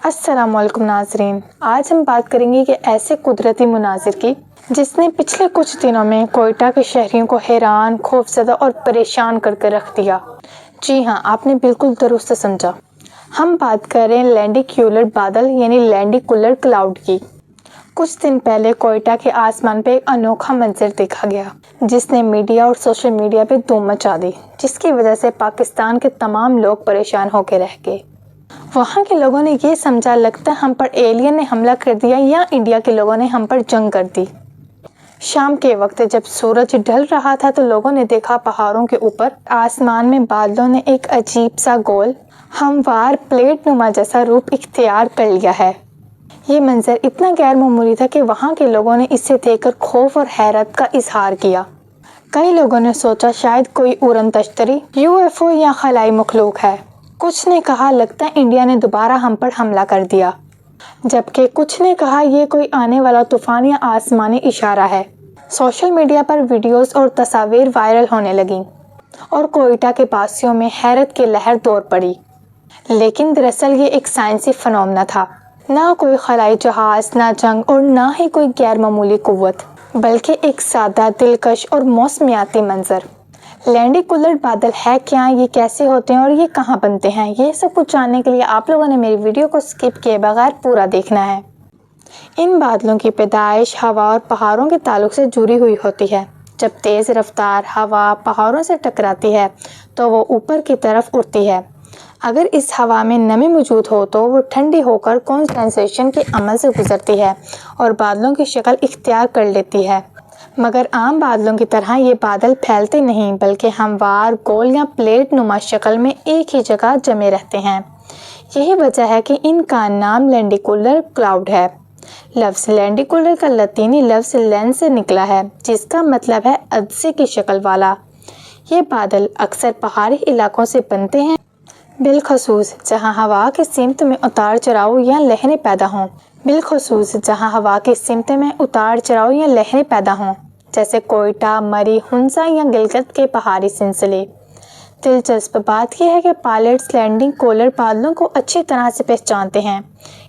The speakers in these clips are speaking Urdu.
السلام علیکم ناظرین، آج ہم بات کریں گے کہ ایسے قدرتی مناظر کی جس نے پچھلے کچھ دنوں میں کوئٹہ کے شہریوں کو حیران، خوفزدہ اور پریشان کر کے رکھ دیا۔ جی ہاں، آپ نے بالکل درست سمجھا۔ ہم بات کر رہے ہیں لینڈیکیولر بادل یعنی لینڈیکولر کلاؤڈ کی۔ کچھ دن پہلے کوئٹہ کے آسمان پہ ایک انوکھا منظر دیکھا گیا جس نے میڈیا اور سوشل میڈیا پہ دھوم مچا دی، جس کی وجہ سے پاکستان کے تمام لوگ پریشان ہو کے رہ گئے۔ وہاں کے لوگوں نے یہ سمجھا لگتا ہے ہم پر ایلین نے حملہ کر دیا یا انڈیا کے لوگوں نے ہم پر جنگ کر دی۔ شام کے وقت جب سورج ڈھل رہا تھا تو لوگوں نے دیکھا پہاڑوں کے اوپر آسمان میں بادلوں نے ایک عجیب سا گول ہموار پلیٹ نما جیسا روپ اختیار کر لیا ہے۔ یہ منظر اتنا غیر معمولی تھا کہ وہاں کے لوگوں نے اسے دیکھ کر خوف اور حیرت کا اظہار کیا۔ کئی لوگوں نے سوچا شاید کوئی اڑن تشتری، UFO یا خلائی مخلوق ہے۔ کچھ نے کہا لگتا ہے انڈیا نے دوبارہ ہم پر حملہ کر دیا، جبکہ کچھ نے کہا یہ کوئی آنے والا طوفان یا آسمانی اشارہ ہے۔ سوشل میڈیا پر ویڈیوز اور تصاویر وائرل ہونے لگیں اور کوئٹہ کے پاسیوں میں حیرت کی لہر دوڑ پڑی۔ لیکن دراصل یہ ایک سائنسی فنومنا تھا، نہ کوئی خلائی جہاز، نہ جنگ اور نہ ہی کوئی غیر معمولی قوت، بلکہ ایک سادہ، دلکش اور موسمیاتی منظر۔ لینڈیکولر بادل ہے کیا، یہ کیسے ہوتے ہیں اور یہ کہاں بنتے ہیں، یہ سب کچھ جاننے کے لیے آپ لوگوں نے میری ویڈیو کو سکپ کیے بغیر پورا دیکھنا ہے۔ ان بادلوں کی پیدائش ہوا اور پہاڑوں کے تعلق سے جڑی ہوئی ہوتی ہے۔ جب تیز رفتار ہوا پہاڑوں سے ٹکراتی ہے تو وہ اوپر کی طرف اڑتی ہے۔ اگر اس ہوا میں نمی موجود ہو تو وہ ٹھنڈی ہو کر کنڈنسیشن کے عمل سے گزرتی ہے اور بادلوں کی شکل اختیار کر لیتی ہے۔ مگر عام بادلوں کی طرح یہ بادل پھیلتے نہیں، بلکہ ہموار گول یا پلیٹ نما شکل میں ایک ہی جگہ جمے رہتے ہیں۔ یہی وجہ ہے کہ ان کا نام لینڈیکولر کلاؤڈ ہے۔ لفظ لینڈیکولر کا لاطینی لفظ لین سے نکلا ہے، جس کا مطلب ہے عدسے کی شکل والا۔ یہ بادل اکثر پہاڑی علاقوں سے بنتے ہیں، بالخصوص جہاں ہوا کی سمت میں اتار چڑھاؤ یا لہریں پیدا ہوں، جیسے کوئٹہ، مری، ہنسا یا گلگت کے پہاڑی سلسلے۔ دلچسپ بات یہ ہے کہ پائلٹس لینڈیکولر بادلوں کو اچھی طرح سے پہچانتے ہیں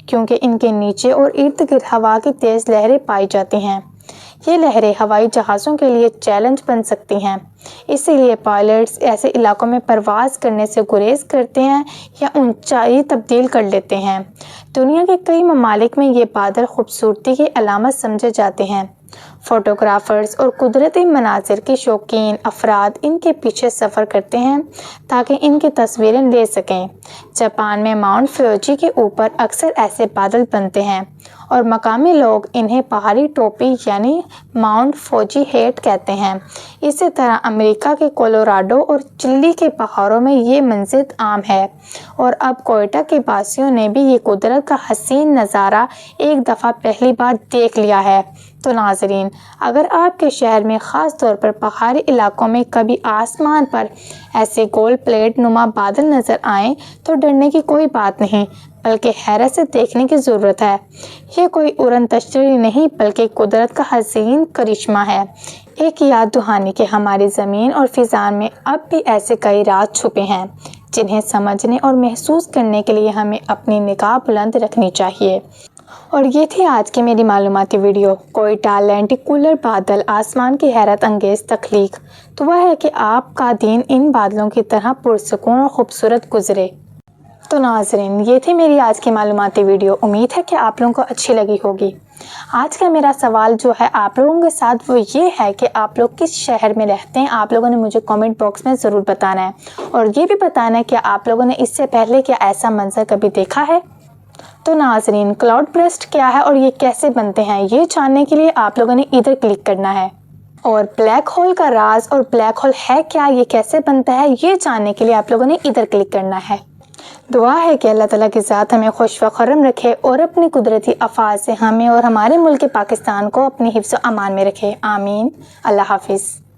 کیونکہ ان کے نیچے اور ارد گرد ہوا کی تیز لہریں پائی جاتی ہیں۔ یہ لہریں ہوائی جہازوں کے لیے چیلنج بن سکتی ہیں، اسی لیے پائلٹس ایسے علاقوں میں پرواز کرنے سے گریز کرتے ہیں یا اونچائی تبدیل کر لیتے ہیں۔ دنیا کے کئی ممالک میں یہ بادل خوبصورتی کی علامت سمجھے جاتے ہیں۔ فوٹوگرافرز اور قدرتی مناظر کے شوقین افراد ان کے پیچھے سفر کرتے ہیں تاکہ ان کی تصویریں لے سکیں۔ جاپان میں ماؤنٹ فیوجی کے اوپر اکثر ایسے بادل بنتے ہیں اور مقامی لوگ انہیں پہاڑی ٹوپی یعنی ماؤنٹ فوجی ہیٹ کہتے ہیں۔ اسی طرح امریکہ کے کولوراڈو اور چلی کے پہاڑوں میں یہ منظر عام ہے اور اب کوئٹہ کے باسیوں نے بھی یہ قدرت کا حسین نظارہ ایک دفعہ پہلی بار دیکھ لیا ہے۔ تو ناظرین، اگر آپ کے شہر میں خاص طور پر پہاڑی علاقوں میں کبھی آسمان پر ایسے گول پلیٹ نما بادل نظر آئیں تو ڈرنے کی کوئی بات نہیں، بلکہ حیرت سے دیکھنے کی ضرورت ہے۔ یہ کوئی اڑن تشتری نہیں بلکہ قدرت کا حسین کرشمہ ہے، ایک یاد دہانی کہ ہماری زمین اور فضا میں اب بھی ایسے کئی راز چھپے ہیں جنہیں سمجھنے اور محسوس کرنے کے لیے ہمیں اپنی نگاہ بلند رکھنی چاہیے۔ اور یہ تھی آج کی میری معلوماتی ویڈیو، کوئٹہ لینڈیکولر بادل، آسمان کی حیرت انگیز تخلیق۔ دعا ہے کہ آپ کا دن ان بادلوں کی طرح پرسکون اور خوبصورت گزرے۔ تو ناظرین، یہ تھی میری آج کی معلوماتی ویڈیو، امید ہے کہ آپ لوگوں کو اچھی لگی ہوگی۔ آج کا میرا سوال جو ہے آپ لوگوں کے ساتھ وہ یہ ہے کہ آپ لوگ کس شہر میں رہتے ہیں، آپ لوگوں نے مجھے کامنٹ باکس میں ضرور بتانا ہے اور یہ بھی بتانا ہے کہ آپ لوگوں نے اس سے پہلے کیا ایسا منظر کبھی دیکھا ہے۔ تو ناظرین، کلاؤڈ برسٹ کیا ہے اور یہ کیسے بنتے ہیں، یہ جاننے کے لیے آپ لوگوں نے ادھر کلک کرنا ہے۔ اور بلیک ہول کا راز اور بلیک ہول ہے کیا، یہ کیسے بنتا ہے، یہ جاننے کے لیے آپ لوگوں نے ادھر کلک کرنا ہے۔ دعا ہے کہ اللہ تعالیٰ کی ذات ہمیں خوش و خرم رکھے اور اپنی قدرتی افعال سے ہمیں اور ہمارے ملک پاکستان کو اپنی حفظ و امان میں رکھے، آمین۔ اللہ حافظ۔